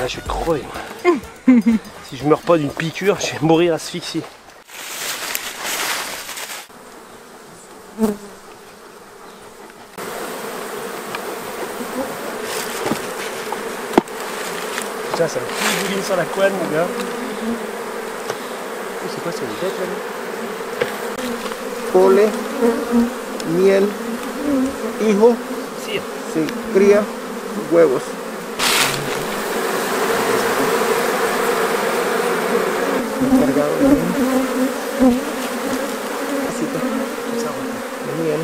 là je vais crever. Si je meurs pas d'une piqûre, je vais mourir asphyxié. Putain, ça me fout bouline sur la couenne, mon gars. Oh, c'est quoi, c'est une bête là? Pole, miel, hijo, Cire. se cría, huevos. Cargado de miel.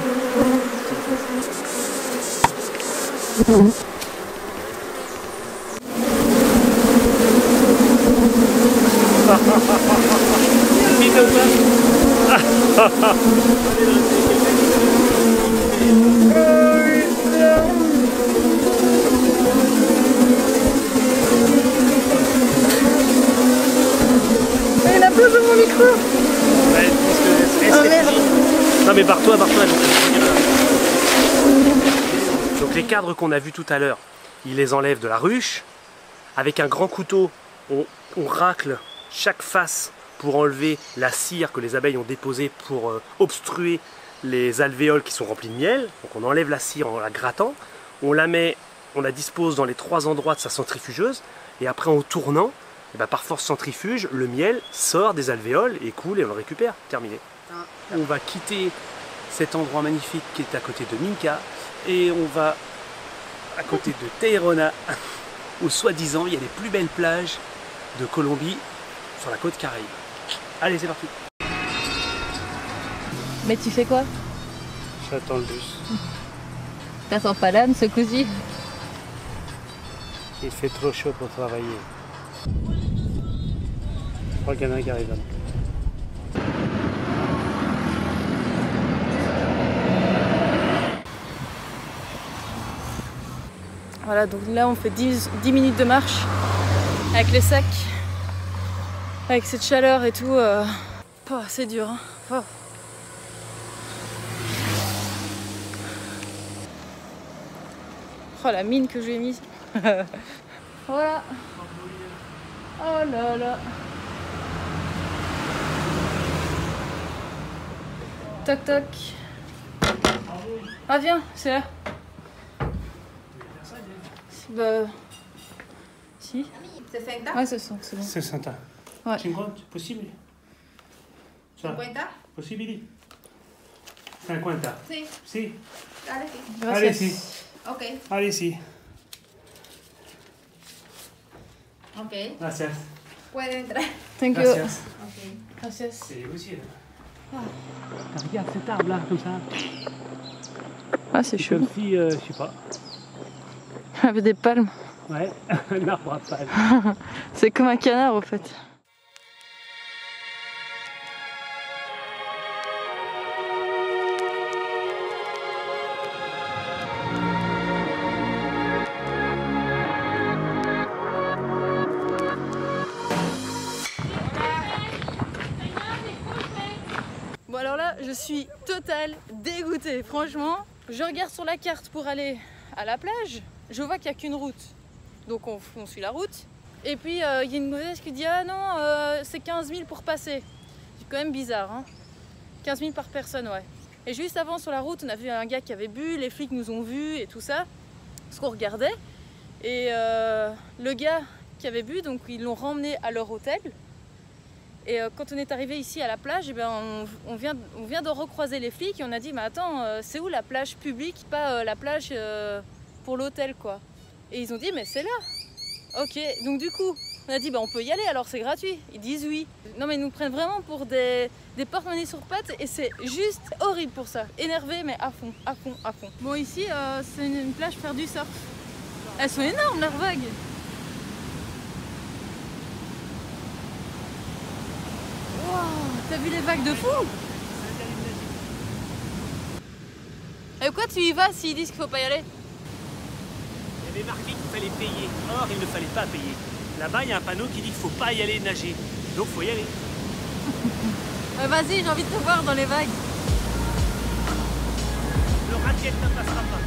Il a plus de mon micro. Ouais, je pense que... Oh merde. Non mais barre-toi. Donc les cadres qu'on a vus tout à l'heure, il les enlève de la ruche. Avec un grand couteau, on racle chaque face pour enlever la cire que les abeilles ont déposée pour obstruer les alvéoles qui sont remplies de miel. Donc on enlève la cire en la grattant, on la dispose dans les 3 endroits de sa centrifugeuse et après en tournant, et ben par force centrifuge, le miel sort des alvéoles et coule et on le récupère. Terminé. On va quitter cet endroit magnifique qui est à côté de Minca et on va à côté de Tayrona où soi-disant il y a les plus belles plages de Colombie sur la côte Caraïbe. Allez, c'est parti. Mais tu fais quoi? J'attends le bus. T'attends pas l'âne ce coup-ci? Il fait trop chaud pour travailler. Je crois qu'il y en a un qui arrive là. Voilà, donc là on fait 10 minutes de marche avec les sacs, avec cette chaleur et tout. C'est dur, hein. Oh. Oh la mine que je lui ai mise. Voilà. Oh là là. Toc toc. Ah viens, c'est là. Bah... Si. 60? Ouais, c'est bon. 60. Ouais. 50, possible? 50? Possibili? 50. Sí, Si. dale, sí. Gracias. Allez, si. Ok, Allez, si. ok. Gracias. Puede entrar. Thank you. Gracias. Ok. Gracias. C'est aussi là. Regarde cet arbre là, comme ça. Ah, c'est chaud. Comme si, je sais pas. Avec des palmes. Ouais, un arbre à palme. C'est comme un canard au fait. Bon alors là, je suis total dégoûtée. Franchement, je regarde sur la carte pour aller à la plage. Je vois qu'il n'y a qu'une route. Donc on suit la route. Et puis il y a une mauvaise qui dit ah non, c'est 15 000 pour passer. C'est quand même bizarre, hein. 15 000 par personne, ouais. Et juste avant sur la route, on a vu un gars qui avait bu, les flics nous ont vus et tout ça, ce qu'on regardait. Et le gars qui avait bu, donc ils l'ont remmené à leur hôtel. Et quand on est arrivé ici à la plage, eh ben, on vient de recroiser les flics et on a dit mais attends, c'est où la plage publique, pas la plage pour l'hôtel quoi. Et ils ont dit mais c'est là. Ok, donc du coup on a dit bah on peut y aller alors c'est gratuit. Ils disent oui. Non mais ils nous prennent vraiment pour des porte-monnaies sur pattes et c'est juste horrible pour ça. Énervé mais à fond, à fond, à fond. Bon ici c'est une plage pour faire du surf. Elles sont énormes leurs vagues. Wow, t'as vu les vagues de fou? Et quoi tu y vas s'ils disent qu'il faut pas y aller? Il y avait marqué qu'il fallait payer. Or, il ne fallait pas payer. Là-bas, il y a un panneau qui dit qu'il ne faut pas y aller nager. Donc, il faut y aller. Vas-y, j'ai envie de te voir dans les vagues. Le raquette ne passera pas.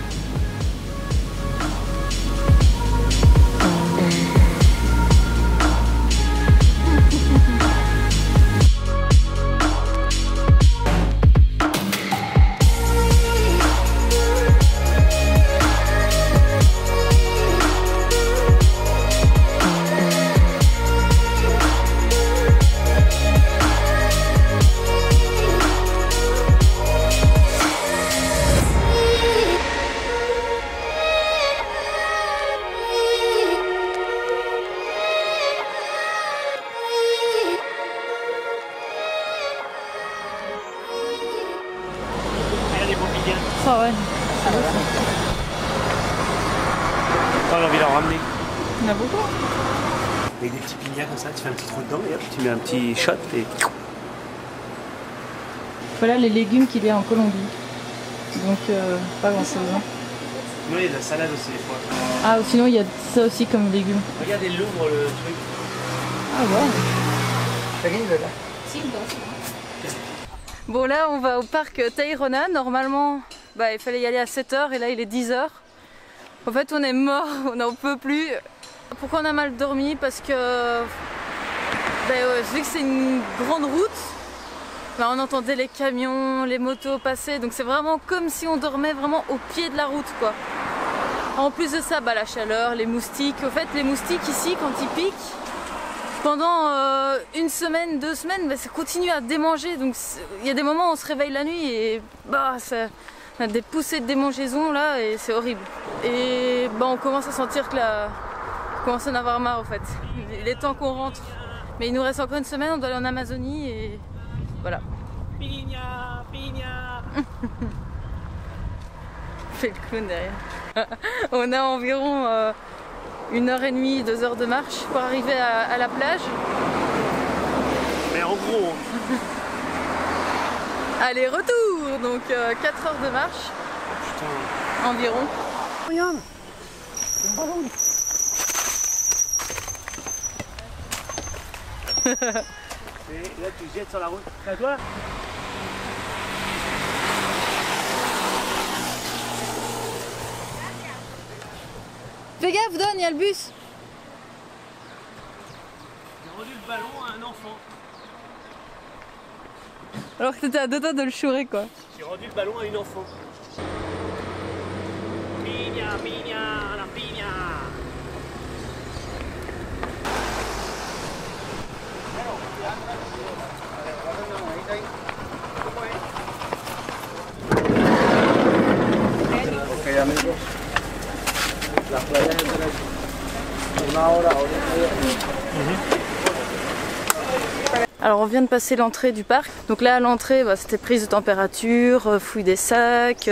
Ah ouais. Oh, j'ai envie d'en ramener. Il y en a beaucoup. Avec des petits pignats comme ça, tu fais un petit trou dedans et hop, tu mets un petit shot et... Voilà les légumes qu'il y a en Colombie. Donc pas grand chose. Hein. Non, il y a de la salade aussi des fois. Ah sinon il y a ça aussi comme légumes. Regarde, il ouvre le truc. Ah ouais. Sí, dos. Bon là on va au parc Tayrona. Normalement bah, il fallait y aller à 7h et là il est 10h. En fait on est mort, on n'en peut plus. Pourquoi on a mal dormi? Parce que bah, ouais, vu que c'est une grande route, bah, on entendait les camions, les motos passer, donc c'est vraiment comme si on dormait vraiment au pied de la route quoi. En plus de ça, bah, la chaleur, les moustiques. Au fait les moustiques ici quand ils piquent, pendant une semaine, 2 semaines, bah, ça continue à démanger. Donc il y a des moments où on se réveille la nuit et bah, on a des poussées de démangeaison là et c'est horrible. Et bah, on commence à sentir que on commence à en avoir marre en fait. Il est temps qu'on rentre. Mais il nous reste encore une semaine, on doit aller en Amazonie et voilà. Pigna, pigna. Fait le clown derrière. On a environ 1h30, 2 heures de marche pour arriver à la plage. Mais en gros... Aller-retour, donc 4 heures de marche Putain. environ. Regarde. Et là tu jettes sur la route. C'est à toi? Fais gaffe, donne, il y a le bus. J'ai rendu le ballon à un enfant. Alors que t'étais à 2 doigts de le chourer quoi. J'ai rendu le ballon à une enfant. Pigna, pigna, la pigna. Ok, amigos. Las playas entre 1 hora, 1 hora y media. Alors on vient de passer l'entrée du parc. Donc là à l'entrée bah, c'était prise de température, fouille des sacs,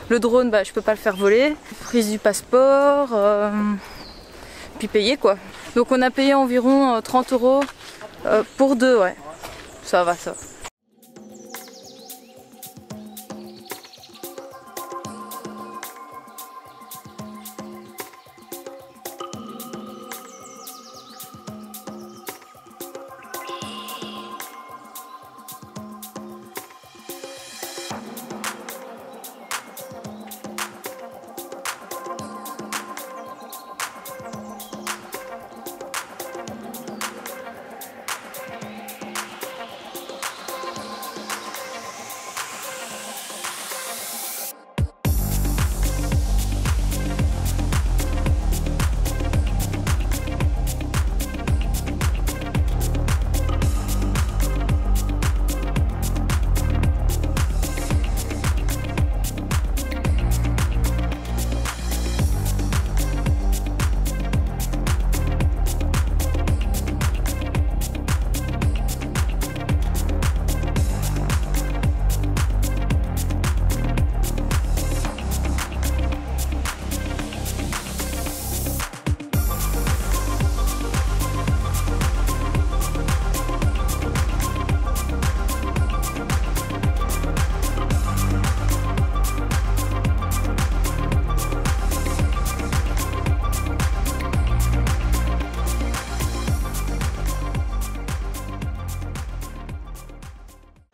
le drone bah, je peux pas le faire voler, prise du passeport, puis payer quoi. Donc on a payé environ 30 € pour 2, ouais. Ça va ça.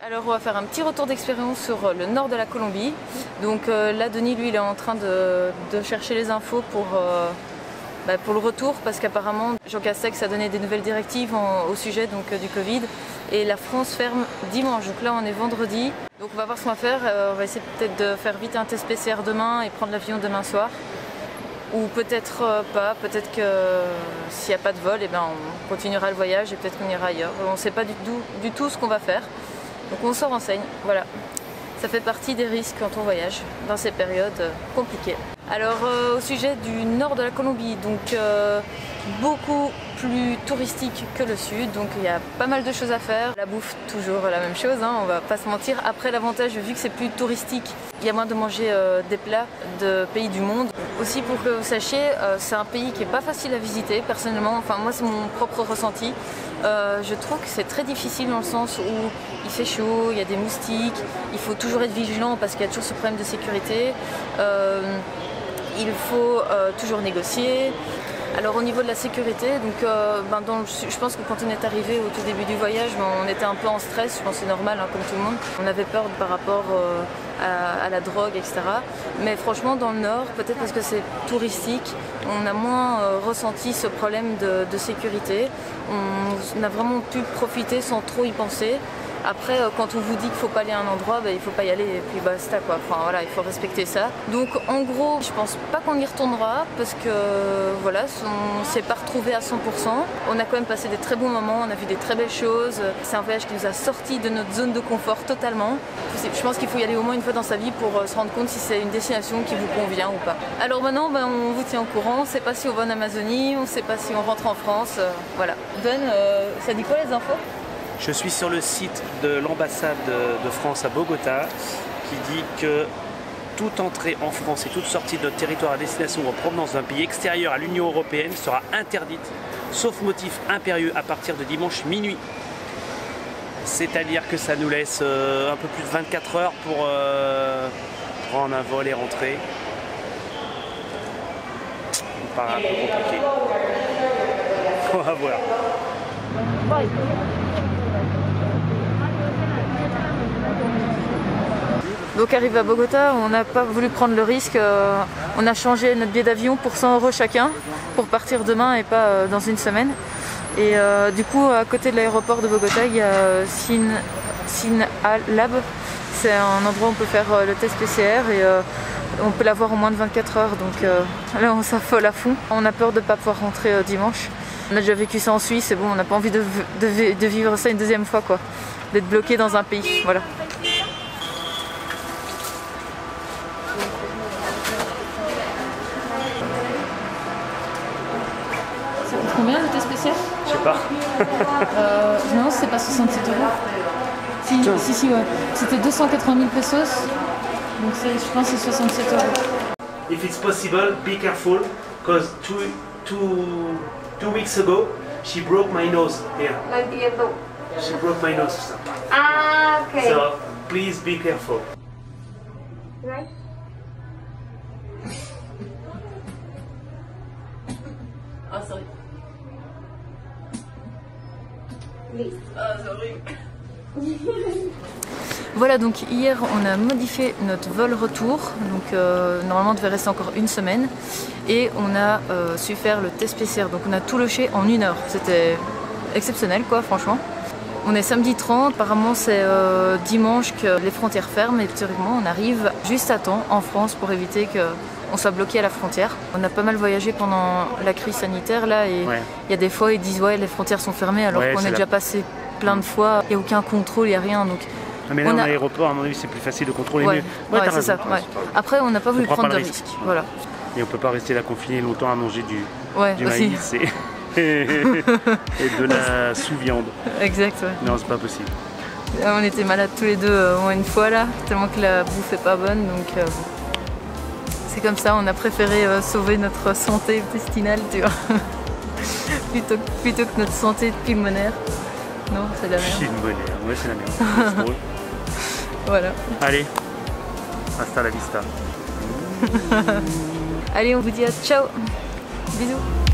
Alors on va faire un petit retour d'expérience sur le nord de la Colombie. Donc là Denis lui il est en train de chercher les infos pour le retour parce qu'apparemment Jean Castex a donné des nouvelles directives au sujet donc, du Covid et la France ferme dimanche. Donc là on est vendredi. Donc on va voir ce qu'on va faire. On va essayer peut-être de faire vite un test PCR demain et prendre l'avion demain soir. Ou peut-être pas, peut-être que s'il n'y a pas de vol, eh ben, on continuera le voyage et peut-être qu'on ira ailleurs. On ne sait pas du tout ce qu'on va faire. Donc on s'en renseigne, voilà. Ça fait partie des risques quand on voyage dans ces périodes compliquées. Alors au sujet du nord de la Colombie, donc beaucoup plus touristique que le sud, donc il y a pas mal de choses à faire. La bouffe, toujours la même chose, hein, on va pas se mentir. Après, l'avantage, vu que c'est plus touristique, il y a moyen de manger des plats de pays du monde. Aussi, pour que vous sachiez, c'est un pays qui est pas facile à visiter, personnellement. Enfin, moi, c'est mon propre ressenti. Je trouve que c'est très difficile dans le sens où il fait chaud, il y a des moustiques, il faut toujours être vigilant parce qu'il y a toujours ce problème de sécurité. Il faut toujours négocier. Alors au niveau de la sécurité, donc, je pense que quand on est arrivé au tout début du voyage, on était un peu en stress, je pense que c'est normal, hein, comme tout le monde. On avait peur par rapport à la drogue, etc. Mais franchement, dans le nord, peut-être parce que c'est touristique, on a moins ressenti ce problème de sécurité. On a vraiment pu profiter sans trop y penser. Après, quand on vous dit qu'il ne faut pas aller à un endroit, il ne faut pas y aller et puis basta quoi. Enfin voilà, il faut respecter ça. Donc en gros, je pense pas qu'on y retournera parce que voilà, on s'est pas retrouvé à 100%. On a quand même passé des très bons moments, on a vu des très belles choses. C'est un voyage qui nous a sortis de notre zone de confort totalement. Je pense qu'il faut y aller au moins une fois dans sa vie pour se rendre compte si c'est une destination qui vous convient ou pas. Alors maintenant, on vous tient au courant. On ne sait pas si on va en Amazonie, on ne sait pas si on rentre en France. Voilà. Ben, ça dit quoi les infos ? Je suis sur le site de l'ambassade de France à Bogota qui dit que toute entrée en France et toute sortie de notre territoire à destination ou en provenance d'un pays extérieur à l'Union européenne sera interdite, sauf motif impérieux à partir de dimanche minuit. C'est-à-dire que ça nous laisse un peu plus de 24 heures pour prendre un vol et rentrer. Ça me paraît un peu compliqué. On va voir. Donc arrivé à Bogota, on n'a pas voulu prendre le risque, on a changé notre billet d'avion pour 100 € chacun pour partir demain et pas dans une semaine. Et du coup à côté de l'aéroport de Bogota, il y a Sinalab, c'est un endroit où on peut faire le test PCR et on peut l'avoir en moins de 24 heures, donc là on s'affole à fond. On a peur de ne pas pouvoir rentrer dimanche. On a déjà vécu ça en Suisse et bon, on n'a pas envie de vivre ça une deuxième fois quoi, d'être bloqué dans un pays, voilà. Combien le test spécial ? Je sais pas. Non, c'est pas 67 €. Si, ouais. C'était 280 000 pesos. Donc je pense que c'est 67 €. If it's possible, be careful, because two weeks ago, she broke my nose here. No entiendo. She broke my nose. Ah, okay. So please be careful. Right. Ah, sorry. Voilà, donc hier on a modifié notre vol retour, donc normalement on devait rester encore une semaine et on a su faire le test PCR, donc on a tout lâché en 1 heure, c'était exceptionnel quoi franchement. On est samedi 30, apparemment c'est dimanche que les frontières ferment et théoriquement on arrive juste à temps en France pour éviter qu'on soit bloqué à la frontière. On a pas mal voyagé pendant la crise sanitaire là et il y a des fois ils disent ouais les frontières sont fermées alors qu'on est déjà passé plein de fois, il n'y a aucun contrôle, il n'y a rien donc... Mais là, à l'aéroport, à mon avis, c'est plus facile de contrôler. Ouais, c'est ça. Ouais. Après, on n'a pas voulu prendre de risque. Voilà. Et on peut pas rester là confiné longtemps à manger du maïs et de la sous-viande. Exact, ouais. Non, c'est pas possible. On était malades tous les deux au moins une fois là, tellement que la bouffe est pas bonne. Donc c'est comme ça, on a préféré sauver notre santé intestinale, tu vois, plutôt que notre santé pulmonaire. Non, c'est la merde. Pulmonaire, ouais, c'est la merde. C'est drôle. Voilà. Allez, hasta la vista. Allez, on vous dit à ciao. Bisous.